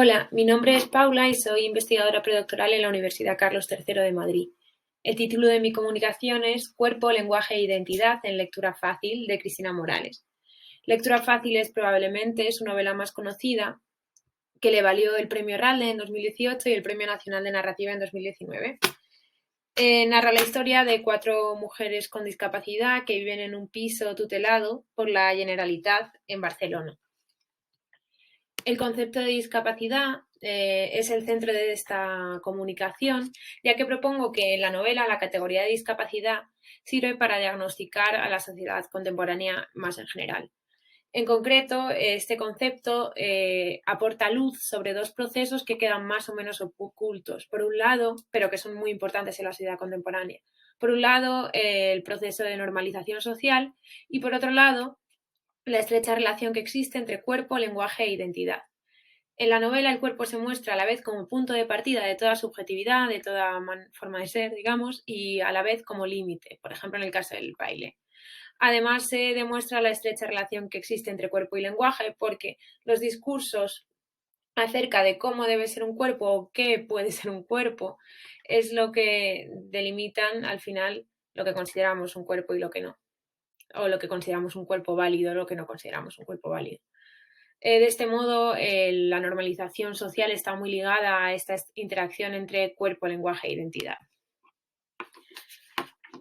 Hola, mi nombre es Paula y soy investigadora predoctoral en la Universidad Carlos III de Madrid. El título de mi comunicación es Cuerpo, lenguaje e identidad en lectura fácil, de Cristina Morales. Lectura fácil es probablemente su novela más conocida, que le valió el Premio Ralde en 2018 y el Premio Nacional de Narrativa en 2019. Narra la historia de 4 mujeres con discapacidad que viven en un piso tutelado por la Generalitat en Barcelona. El concepto de discapacidad es el centro de esta comunicación, ya que propongo que en la novela la categoría de discapacidad sirve para diagnosticar a la sociedad contemporánea más en general. En concreto, este concepto aporta luz sobre 2 procesos que quedan más o menos ocultos. Por un lado, pero que son muy importantes en la sociedad contemporánea. Por un lado, el proceso de normalización social y por otro lado, la estrecha relación que existe entre cuerpo, lenguaje e identidad. En la novela el cuerpo se muestra a la vez como punto de partida de toda subjetividad, de toda forma de ser, digamos, y a la vez como límite, por ejemplo en el caso del baile. Además se demuestra la estrecha relación que existe entre cuerpo y lenguaje porque los discursos acerca de cómo debe ser un cuerpo o qué puede ser un cuerpo es lo que delimitan al final lo que consideramos un cuerpo y lo que no, o lo que consideramos un cuerpo válido o lo que no consideramos un cuerpo válido. De este modo, la normalización social está muy ligada a esta interacción entre cuerpo, lenguaje e identidad.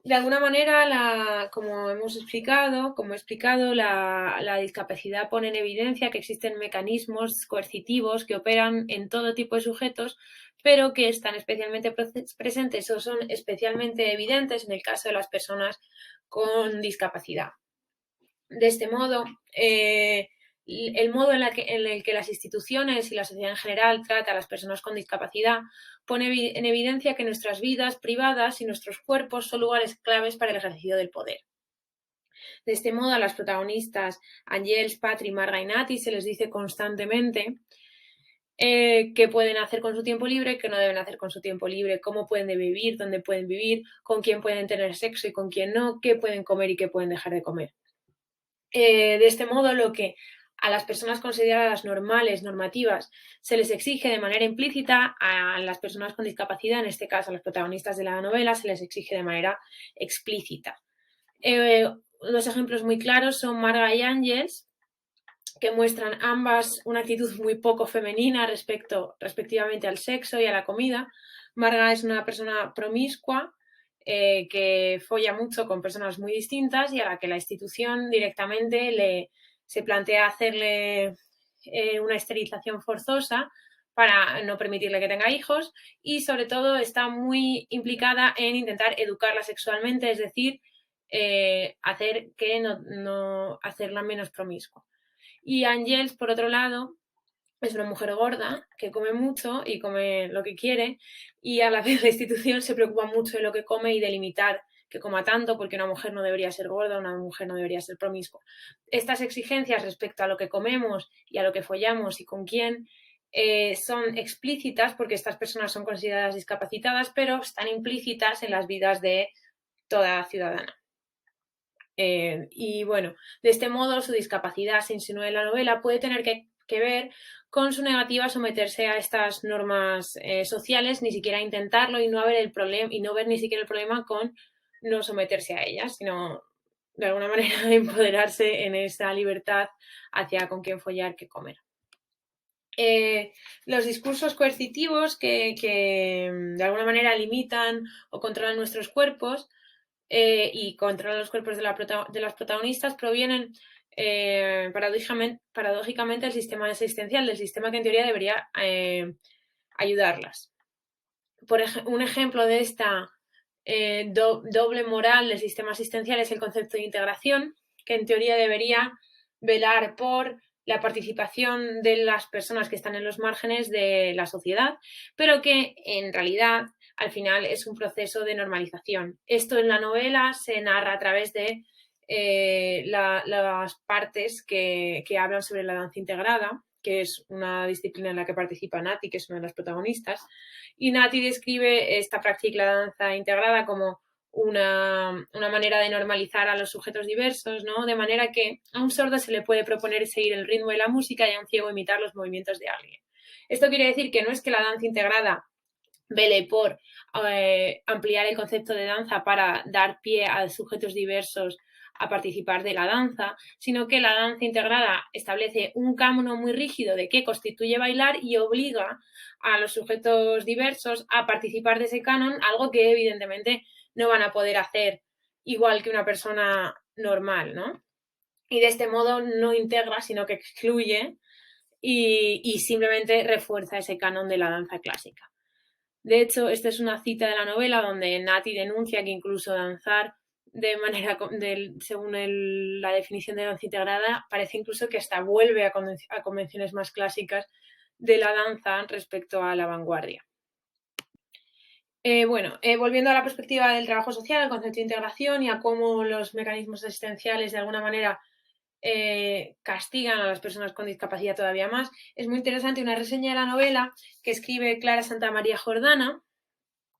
De alguna manera, como he explicado, la discapacidad pone en evidencia que existen mecanismos coercitivos que operan en todo tipo de sujetos, pero que están especialmente presentes o son especialmente evidentes en el caso de las personas con discapacidad. De este modo, el modo en el que las instituciones y la sociedad en general trata a las personas con discapacidad pone en evidencia que nuestras vidas privadas y nuestros cuerpos son lugares claves para el ejercicio del poder. De este modo, a las protagonistas Angels, Patri, Marga y Nati se les dice constantemente qué pueden hacer con su tiempo libre, qué no deben hacer con su tiempo libre, cómo pueden vivir, dónde pueden vivir, con quién pueden tener sexo y con quién no, qué pueden comer y qué pueden dejar de comer. De este modo, lo que a las personas consideradas normales, normativas, se les exige de manera implícita, a las personas con discapacidad, en este caso a los protagonistas de la novela, se les exige de manera explícita. Los ejemplos muy claros son Marga y Ángels, que muestran ambas una actitud muy poco femenina respectivamente al sexo y a la comida. Marga es una persona promiscua, que folla mucho con personas muy distintas y a la que la institución directamente se plantea hacerle una esterilización forzosa para no permitirle que tenga hijos y sobre todo está muy implicada en intentar educarla sexualmente, es decir, hacer que no hacerla menos promiscua. Y Angels, por otro lado, es una mujer gorda que come mucho y come lo que quiere y a la vez la institución se preocupa mucho de lo que come y de limitar que coma tanto porque una mujer no debería ser gorda, una mujer no debería ser promiscua. Estas exigencias respecto a lo que comemos y a lo que follamos y con quién son explícitas porque estas personas son consideradas discapacitadas, pero están implícitas en las vidas de toda ciudadana. Y bueno, de este modo su discapacidad, se insinúa en la novela, puede tener que ver con su negativa a someterse a estas normas sociales, ni siquiera intentarlo y no ver el problema y no ver ni siquiera el problema con no someterse a ellas, sino de alguna manera empoderarse en esa libertad hacia con quién follar, qué comer. Los discursos coercitivos que de alguna manera limitan o controlan nuestros cuerpos y controlan los cuerpos de las protagonistas provienen paradójicamente del sistema asistencial, del sistema que en teoría debería ayudarlas. Un ejemplo de esta doble moral del sistema asistencial es el concepto de integración, que en teoría debería velar por la participación de las personas que están en los márgenes de la sociedad, pero que en realidad al final es un proceso de normalización. Esto en la novela se narra a través de las partes que hablan sobre la danza integrada, que es una disciplina en la que participa Nati, que es una de las protagonistas, y Nati describe esta práctica, la danza integrada, como una manera de normalizar a los sujetos diversos, ¿no? De manera que a un sordo se le puede proponer seguir el ritmo de la música y a un ciego imitar los movimientos de alguien. Esto quiere decir que no es que la danza integrada vele por ampliar el concepto de danza para dar pie a sujetos diversos a participar de la danza, sino que la danza integrada establece un cánono muy rígido de qué constituye bailar y obliga a los sujetos diversos a participar de ese canon, algo que evidentemente no van a poder hacer igual que una persona normal, ¿no? Y de este modo no integra, sino que excluye y simplemente refuerza ese canon de la danza clásica. De hecho, esta es una cita de la novela donde Nati denuncia que incluso danzar de manera, según la definición de danza integrada, parece incluso que hasta vuelve a convenciones más clásicas de la danza respecto a la vanguardia. Volviendo a la perspectiva del trabajo social, al concepto de integración y a cómo los mecanismos existenciales de alguna manera castigan a las personas con discapacidad todavía más, es muy interesante una reseña de la novela que escribe Clara Santamaría Jordana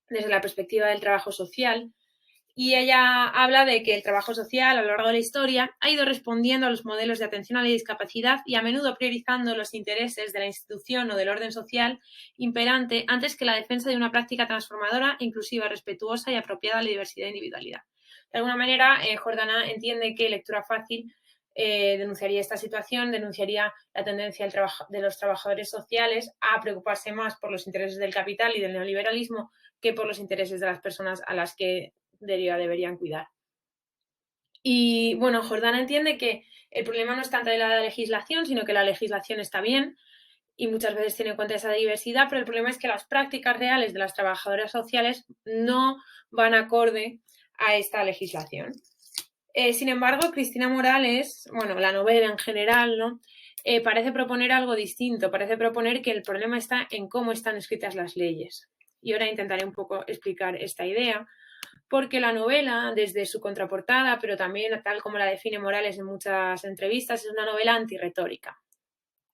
desde la perspectiva del trabajo social, y ella habla de que el trabajo social a lo largo de la historia ha ido respondiendo a los modelos de atención a la discapacidad y a menudo priorizando los intereses de la institución o del orden social imperante antes que la defensa de una práctica transformadora, inclusiva, respetuosa y apropiada a la diversidad e individualidad. De alguna manera, Jordana entiende que lectura fácil denunciaría esta situación, denunciaría la tendencia de los trabajadores sociales a preocuparse más por los intereses del capital y del neoliberalismo que por los intereses de las personas a las que deberían cuidar. Y bueno, Jordana entiende que el problema no es tanto de la legislación, sino que la legislación está bien y muchas veces tiene en cuenta esa diversidad, pero el problema es que las prácticas reales de las trabajadoras sociales no van acorde a esta legislación. Sin embargo, Cristina Morales, la novela en general, ¿no? Parece proponer algo distinto, parece proponer que el problema está en cómo están escritas las leyes. Y ahora intentaré un poco explicar esta idea, porque la novela, desde su contraportada, pero también tal como la define Morales en muchas entrevistas, es una novela antirretórica.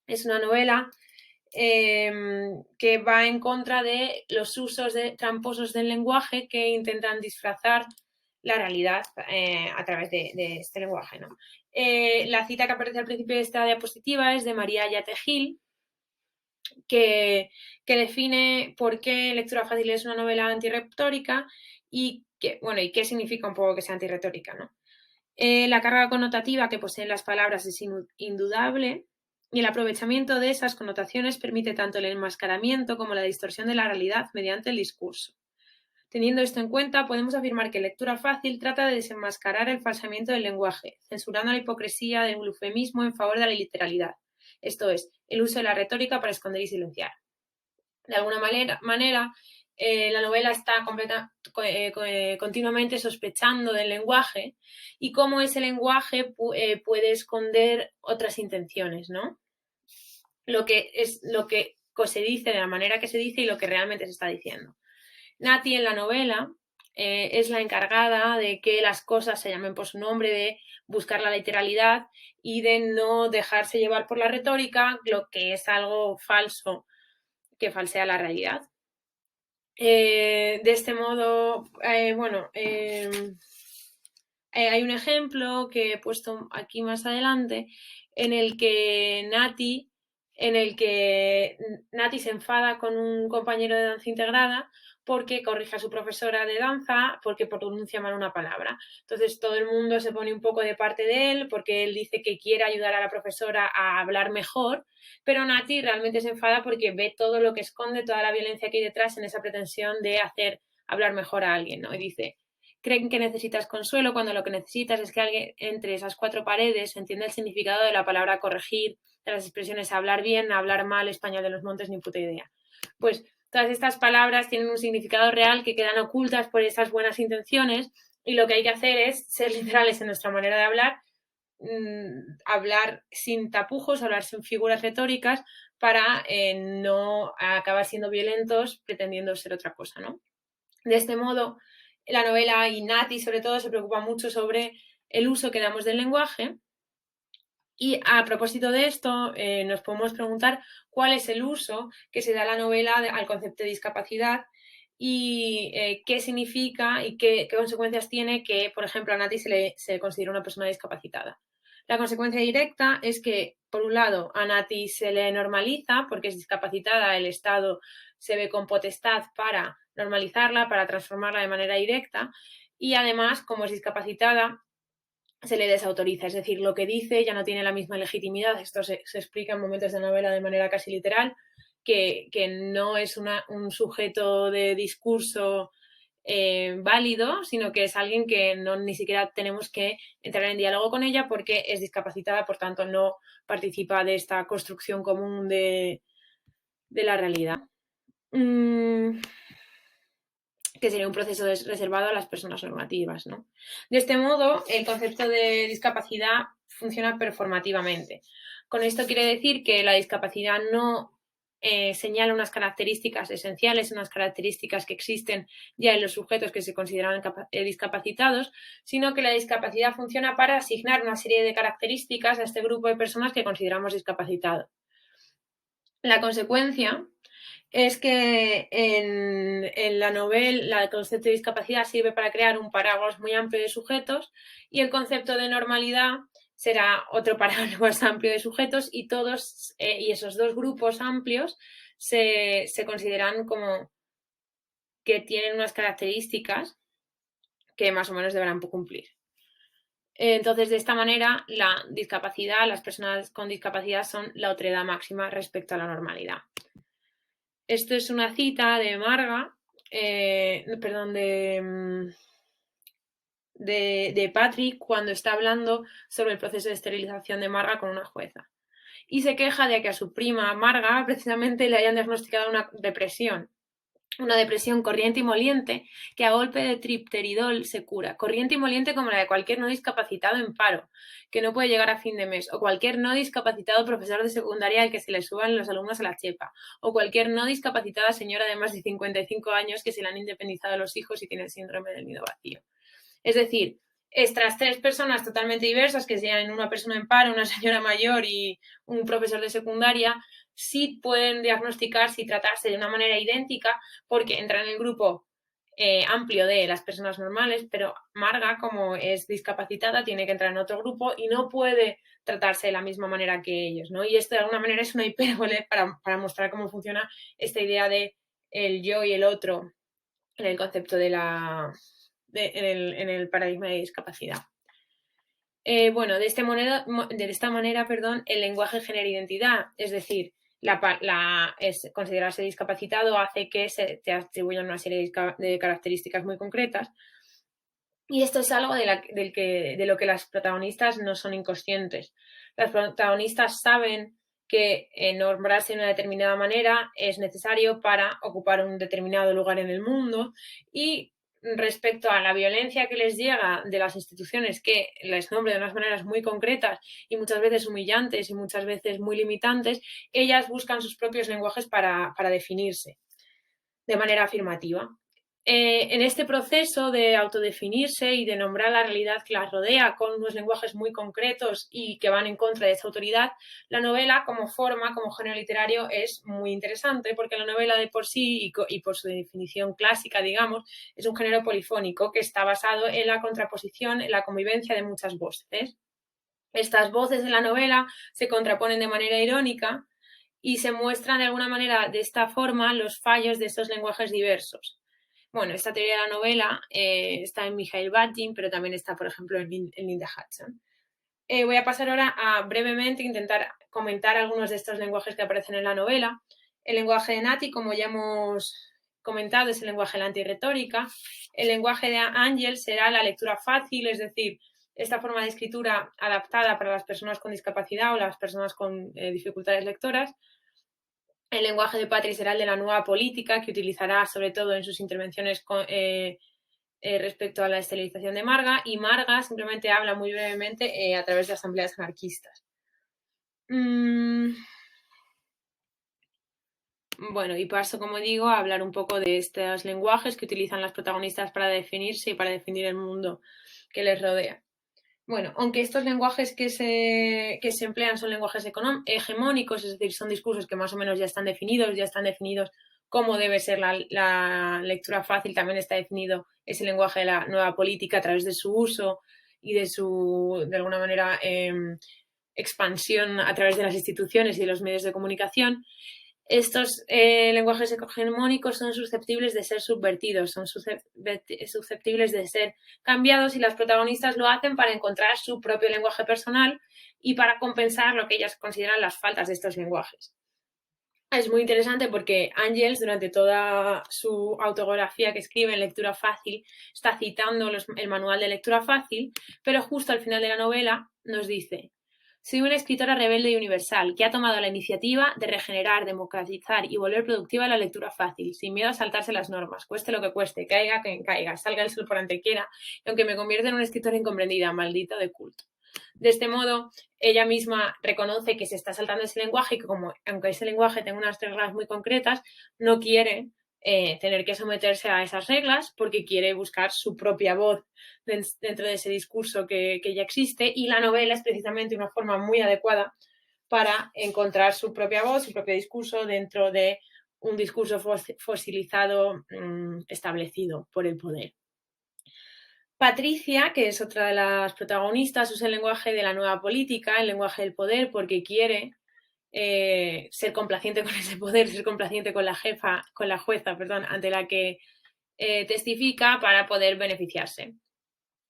Es una novela que va en contra de los usos tramposos del lenguaje que intentan disfrazar la realidad a través de este lenguaje, ¿no? La cita que aparece al principio de esta diapositiva es de María Yattegil, que define por qué Lectura Fácil es una novela antirretórica y qué significa un poco que sea antirretórica, ¿no? La carga connotativa que poseen las palabras es indudable y el aprovechamiento de esas connotaciones permite tanto el enmascaramiento como la distorsión de la realidad mediante el discurso. Teniendo esto en cuenta, podemos afirmar que Lectura Fácil trata de desenmascarar el falsamiento del lenguaje, censurando la hipocresía del eufemismo en favor de la literalidad, esto es, el uso de la retórica para esconder y silenciar. De alguna manera la novela está continuamente sospechando del lenguaje y cómo ese lenguaje puede esconder otras intenciones, ¿no? Lo que se dice, de la manera que se dice y lo que realmente se está diciendo. Nati en la novela es la encargada de que las cosas se llamen por su nombre, de buscar la literalidad y de no dejarse llevar por la retórica, lo que es algo falso que falsea la realidad. De este modo, hay un ejemplo que he puesto aquí más adelante en el que Nati se enfada con un compañero de danza integrada porque corrige a su profesora de danza porque pronuncia mal una palabra. Entonces todo el mundo se pone un poco de parte de él porque él dice que quiere ayudar a la profesora a hablar mejor, pero Nati realmente se enfada porque ve todo lo que esconde, toda la violencia que hay detrás en esa pretensión de hacer hablar mejor a alguien, ¿no? Y dice: creen que necesitas consuelo cuando lo que necesitas es que alguien entre esas cuatro paredes entienda el significado de la palabra corregir, de las expresiones hablar bien, hablar mal, español de los montes, ni puta idea. Pues todas estas palabras tienen un significado real que quedan ocultas por esas buenas intenciones y lo que hay que hacer es ser literales en nuestra manera de hablar, hablar sin tapujos, hablar sin figuras retóricas para no acabar siendo violentos pretendiendo ser otra cosa, ¿no? De este modo, la novela y Nati sobre todo se preocupa mucho sobre el uso que damos del lenguaje. Y a propósito de esto, nos podemos preguntar cuál es el uso que se da a la novela al concepto de discapacidad y qué significa y qué consecuencias tiene que, por ejemplo, a Nati se le considera una persona discapacitada. La consecuencia directa es que, por un lado, a Nati se le normaliza porque es discapacitada, el Estado se ve con potestad para normalizarla, para transformarla de manera directa, y además, como es discapacitada, se le desautoriza, es decir, lo que dice ya no tiene la misma legitimidad. Esto se explica en momentos de novela de manera casi literal, que no es un sujeto de discurso válido, sino que es alguien que no ni siquiera tenemos que entrar en diálogo con ella porque es discapacitada, por tanto no participa de esta construcción común de la realidad. Que sería un proceso reservado a las personas normativas, ¿no? De este modo, el concepto de discapacidad funciona performativamente. Con esto quiere decir que la discapacidad no señala unas características esenciales, unas características que existen ya en los sujetos que se consideran discapacitados, sino que la discapacidad funciona para asignar una serie de características a este grupo de personas que consideramos discapacitados. La consecuencia es que en la novela el concepto de discapacidad sirve para crear un paraguas muy amplio de sujetos y el concepto de normalidad será otro paraguas amplio de sujetos y todos y esos dos grupos amplios se consideran como que tienen unas características que más o menos deberán cumplir. Entonces, de esta manera, la discapacidad, las personas con discapacidad son la otredad máxima respecto a la normalidad. Esto es una cita de Marga, perdón, de Patrick cuando está hablando sobre el proceso de esterilización de Marga con una jueza. Y se queja de que a su prima Marga precisamente le hayan diagnosticado una depresión corriente y moliente que a golpe de tripteridol se cura. Corriente y moliente como la de cualquier no discapacitado en paro, que no puede llegar a fin de mes, o cualquier no discapacitado profesor de secundaria al que se le suban los alumnos a la chepa, o cualquier no discapacitada señora de más de 55 años que se le han independizado los hijos y tiene el síndrome del nido vacío. Es decir, estas tres personas totalmente diversas, que sean una persona en paro, una señora mayor y un profesor de secundaria, sí pueden diagnosticarse y tratarse de una manera idéntica porque entran en el grupo amplio de las personas normales, pero Marga, como es discapacitada, tiene que entrar en otro grupo y no puede tratarse de la misma manera que ellos, ¿no? Y esto de alguna manera es una hipérbole para mostrar cómo funciona esta idea de el yo y el otro en el concepto de en el paradigma de discapacidad. Bueno, de esta manera, el lenguaje genera identidad, es decir, considerarse discapacitado hace que se te atribuyan una serie de características muy concretas. Y esto es algo de lo que las protagonistas no son inconscientes. Las protagonistas saben que nombrarse de una determinada manera es necesario para ocupar un determinado lugar en el mundo y respecto a la violencia que les llega de las instituciones que les nombran de unas maneras muy concretas y muchas veces humillantes y muchas veces muy limitantes, ellas buscan sus propios lenguajes para definirse de manera afirmativa. En este proceso de autodefinirse y de nombrar la realidad que las rodea con unos lenguajes muy concretos y que van en contra de esa autoridad, la novela como forma, como género literario, es muy interesante porque la novela de por sí y por su definición clásica, digamos, es un género polifónico que está basado en la contraposición, en la convivencia de muchas voces. Estas voces de la novela se contraponen de manera irónica y se muestran de alguna manera de esta forma los fallos de estos lenguajes diversos. Bueno, esta teoría de la novela está en Mikhail Bakhtin, pero también está, por ejemplo, en Linda Hudson. Voy a pasar ahora a brevemente intentar comentar algunos de estos lenguajes que aparecen en la novela. El lenguaje de Nati, como ya hemos comentado, es el lenguaje de la antirretórica. El lenguaje de Ángel será la lectura fácil, es decir, esta forma de escritura adaptada para las personas con discapacidad o las personas con dificultades lectoras. El lenguaje de Patri será el de la nueva política, que utilizará sobre todo en sus intervenciones respecto a la esterilización de Marga, y Marga simplemente habla muy brevemente a través de asambleas anarquistas. Bueno, y paso, como digo, a hablar un poco de estos lenguajes que utilizan las protagonistas para definirse y para definir el mundo que les rodea. Bueno, aunque estos lenguajes que se emplean son lenguajes hegemónicos, es decir, son discursos que más o menos ya están definidos cómo debe ser la lectura fácil, también está definido ese lenguaje de la nueva política a través de su uso y de su, de alguna manera, expansión a través de las instituciones y de los medios de comunicación, estos lenguajes hegemónicos son susceptibles de ser subvertidos, son susceptibles de ser cambiados, y las protagonistas lo hacen para encontrar su propio lenguaje personal y para compensar lo que ellas consideran las faltas de estos lenguajes. Es muy interesante porque Ángels, durante toda su autobiografía que escribe en Lectura Fácil, está citando el manual de lectura fácil, pero justo al final de la novela nos dice: soy una escritora rebelde y universal que ha tomado la iniciativa de regenerar, democratizar y volver productiva la lectura fácil, sin miedo a saltarse las normas, cueste lo que cueste, caiga quien caiga, salga el sol por ante quiera, y aunque me convierta en una escritora incomprendida, maldita de culto. De este modo, ella misma reconoce que se está saltando ese lenguaje y que, como aunque ese lenguaje tenga unas reglas muy concretas, no quiere tener que someterse a esas reglas, porque quiere buscar su propia voz dentro de ese discurso que ya existe, y la novela es precisamente una forma muy adecuada para encontrar su propia voz, su propio discurso dentro de un discurso fosilizado establecido por el poder. Patricia, que es otra de las protagonistas, usa el lenguaje de la nueva política, el lenguaje del poder, porque quiere ser complaciente con ese poder, ser complaciente con la jueza, ante la que testifica, para poder beneficiarse.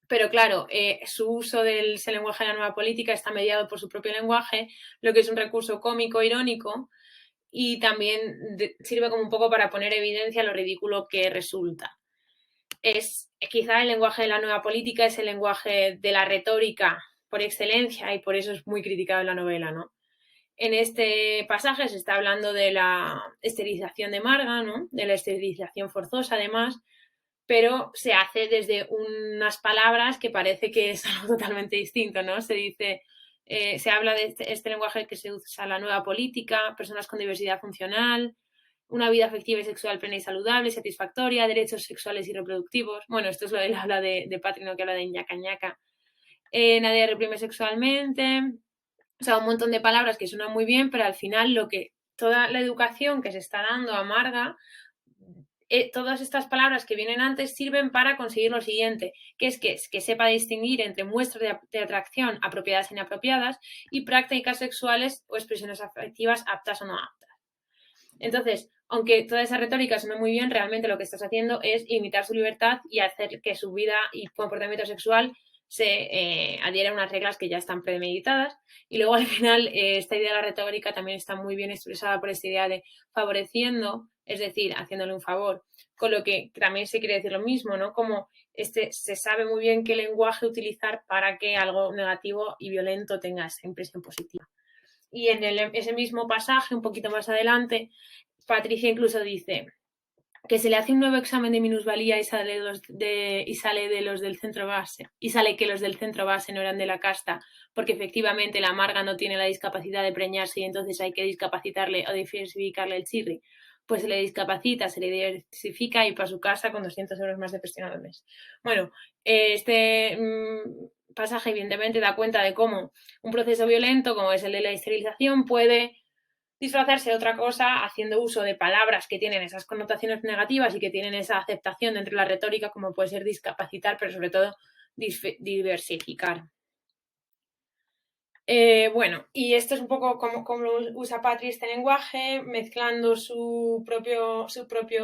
Pero claro, su uso de ese lenguaje de la nueva política está mediado por su propio lenguaje, lo que es un recurso cómico, irónico, y también sirve como un poco para poner evidencia lo ridículo que resulta. Es quizá el lenguaje de la nueva política, es el lenguaje de la retórica por excelencia, y por eso es muy criticado en la novela, ¿no? En este pasaje se está hablando de la esterilización de Marga, ¿no? De la esterilización forzosa, además, pero se hace desde unas palabras que parece que es algo totalmente distinto, ¿no? Se dice, se habla de este lenguaje que se usa en la nueva política, personas con diversidad funcional, una vida afectiva y sexual plena y saludable, satisfactoria, derechos sexuales y reproductivos. Bueno, esto es lo de habla de Patrino, que habla de ñaca ñaca. Nadie reprime sexualmente. O sea, un montón de palabras que suenan muy bien, pero al final toda la educación que se está dando a Marga, todas estas palabras que vienen antes sirven para conseguir lo siguiente, que es que sepa distinguir entre muestras de atracción apropiadas e inapropiadas y prácticas sexuales o expresiones afectivas aptas o no aptas. Entonces, aunque toda esa retórica suena muy bien, realmente lo que estás haciendo es imitar su libertad y hacer que su vida y comportamiento sexual se adhiera a unas reglas que ya están premeditadas. Y luego, al final, esta idea de la retórica también está muy bien expresada por esta idea de favoreciendo, es decir, haciéndole un favor, con lo que también se quiere decir lo mismo, ¿no? Como se sabe muy bien qué lenguaje utilizar para que algo negativo y violento tenga esa impresión positiva. Y en ese mismo pasaje, un poquito más adelante, Patricia incluso dice que se le hace un nuevo examen de minusvalía y sale de los del centro base, y sale que los del centro base no eran de la casta, porque efectivamente la Marga no tiene la discapacidad de preñarse y entonces hay que discapacitarle o diversificarle el chirri. Pues se le discapacita, se le diversifica y para su casa con 200 euros más de pensión al mes. Bueno, este pasaje evidentemente da cuenta de cómo un proceso violento como es el de la esterilización puede disfrazarse de otra cosa haciendo uso de palabras que tienen esas connotaciones negativas y que tienen esa aceptación dentro de la retórica, como puede ser discapacitar, pero sobre todo diversificar. Bueno, y esto es un poco como usa Patri este lenguaje, mezclando su propio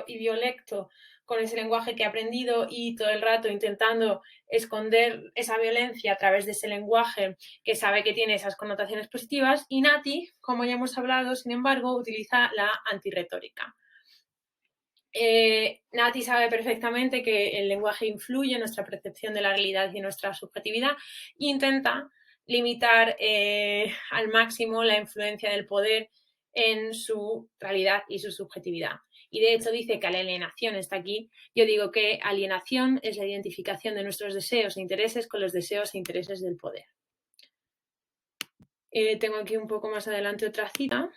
idiolecto con ese lenguaje que ha aprendido y todo el rato intentando esconder esa violencia a través de ese lenguaje que sabe que tiene esas connotaciones positivas. Y Nati, como ya hemos hablado, sin embargo, utiliza la antirretórica. Nati sabe perfectamente que el lenguaje influye en nuestra percepción de la realidad y nuestra subjetividad, e intenta limitar al máximo la influencia del poder en su realidad y su subjetividad. Y de hecho dice que la alienación está aquí. Yo digo que alienación es la identificación de nuestros deseos e intereses con los deseos e intereses del poder. Tengo aquí un poco más adelante otra cita.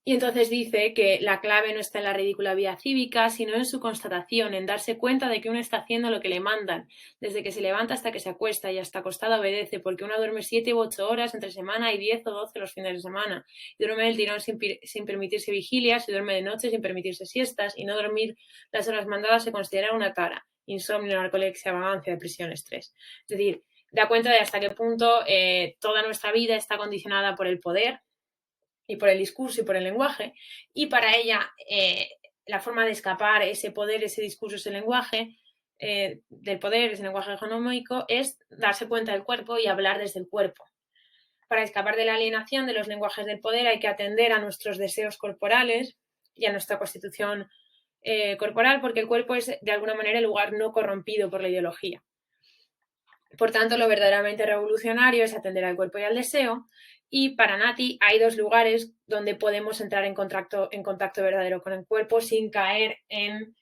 Y entonces dice que la clave no está en la ridícula vía cívica, sino en su constatación, en darse cuenta de que uno está haciendo lo que le mandan, desde que se levanta hasta que se acuesta y hasta acostada obedece, porque uno duerme 7 u 8 horas entre semana y 10 o 12 los fines de semana. Y duerme del tirón sin permitirse vigilias, y duerme de noche sin permitirse siestas, y no dormir las horas mandadas se considera una tara. Insomnio, narcolexia, vagancia, depresión, estrés. Es decir, da cuenta de hasta qué punto toda nuestra vida está condicionada por el poder y por el discurso y por el lenguaje, y para ella la forma de escapar ese poder, ese discurso, ese lenguaje del poder, ese lenguaje hegemónico, es darse cuenta del cuerpo y hablar desde el cuerpo. Para escapar de la alienación de los lenguajes del poder hay que atender a nuestros deseos corporales y a nuestra constitución corporal, porque el cuerpo es de alguna manera el lugar no corrompido por la ideología. Por tanto, lo verdaderamente revolucionario es atender al cuerpo y al deseo, y para Nati hay dos lugares donde podemos entrar en contacto verdadero con el cuerpo sin caer en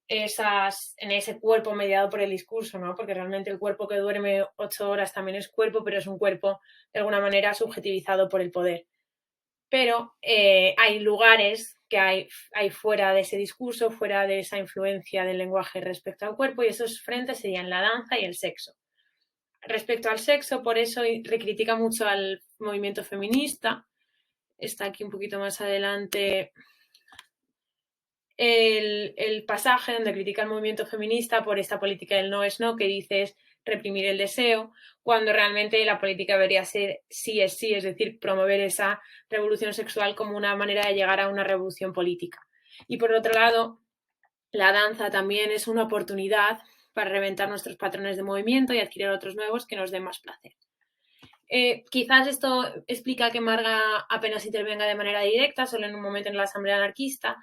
ese cuerpo mediado por el discurso, ¿no? Porque realmente el cuerpo que duerme 8 horas también es cuerpo, pero es un cuerpo de alguna manera subjetivizado por el poder. Pero hay lugares que hay fuera de ese discurso, fuera de esa influencia del lenguaje respecto al cuerpo, y esos frentes serían la danza y el sexo. Respecto al sexo, por eso recritica mucho al movimiento feminista. Está aquí un poquito más adelante el pasaje donde critica el movimiento feminista por esta política del no es no, que dice es reprimir el deseo, cuando realmente la política debería ser sí, es decir, promover esa revolución sexual como una manera de llegar a una revolución política. Y por otro lado, la danza también es una oportunidad para reventar nuestros patrones de movimiento y adquirir otros nuevos que nos den más placer. Quizás esto explica que Marga apenas intervenga de manera directa, solo en un momento en la asamblea anarquista,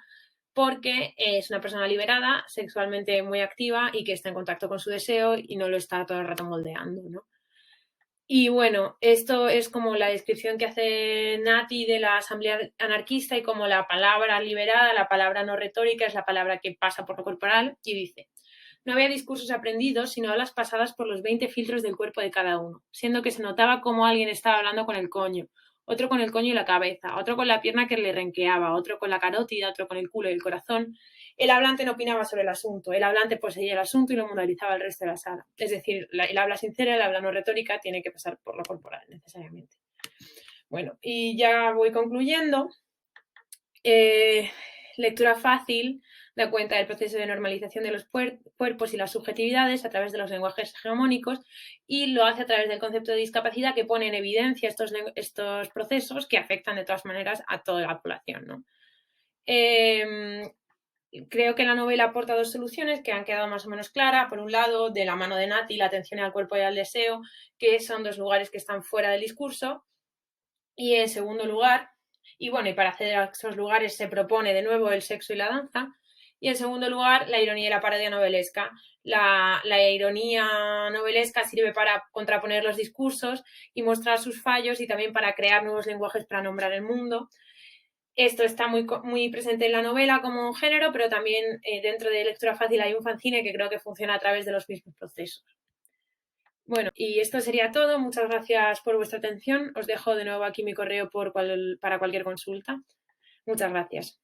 porque es una persona liberada, sexualmente muy activa y que está en contacto con su deseo y no lo está todo el rato moldeando, ¿no? Y bueno, esto es como la descripción que hace Nati de la asamblea anarquista y como la palabra liberada, la palabra no retórica, es la palabra que pasa por lo corporal, y dice: no había discursos aprendidos, sino hablas pasadas por los 20 filtros del cuerpo de cada uno, siendo que se notaba cómo alguien estaba hablando con el coño, otro con el coño y la cabeza, otro con la pierna que le renqueaba, otro con la carótida, otro con el culo y el corazón. El hablante no opinaba sobre el asunto, el hablante poseía el asunto y lo moralizaba el resto de la sala. Es decir, el habla sincera, el habla no retórica, tiene que pasar por lo corporal necesariamente. Bueno, y ya voy concluyendo. Lectura fácil, da cuenta del proceso de normalización de los cuerpos y las subjetividades a través de los lenguajes hegemónicos, y lo hace a través del concepto de discapacidad, que pone en evidencia estos procesos que afectan de todas maneras a toda la población, ¿no? Creo que la novela aporta dos soluciones que han quedado más o menos claras. Por un lado, de la mano de Nati, la atención al cuerpo y al deseo, que son dos lugares que están fuera del discurso. Y en segundo lugar, y bueno, y para acceder a esos lugares se propone de nuevo el sexo y la danza. Y en segundo lugar, la ironía y la parodia novelesca. La ironía novelesca sirve para contraponer los discursos y mostrar sus fallos, y también para crear nuevos lenguajes para nombrar el mundo. Esto está muy presente en la novela como género, pero también dentro de Lectura Fácil hay un fanzine que creo que funciona a través de los mismos procesos. Bueno, y esto sería todo. Muchas gracias por vuestra atención. Os dejo de nuevo aquí mi correo para cualquier consulta. Muchas gracias.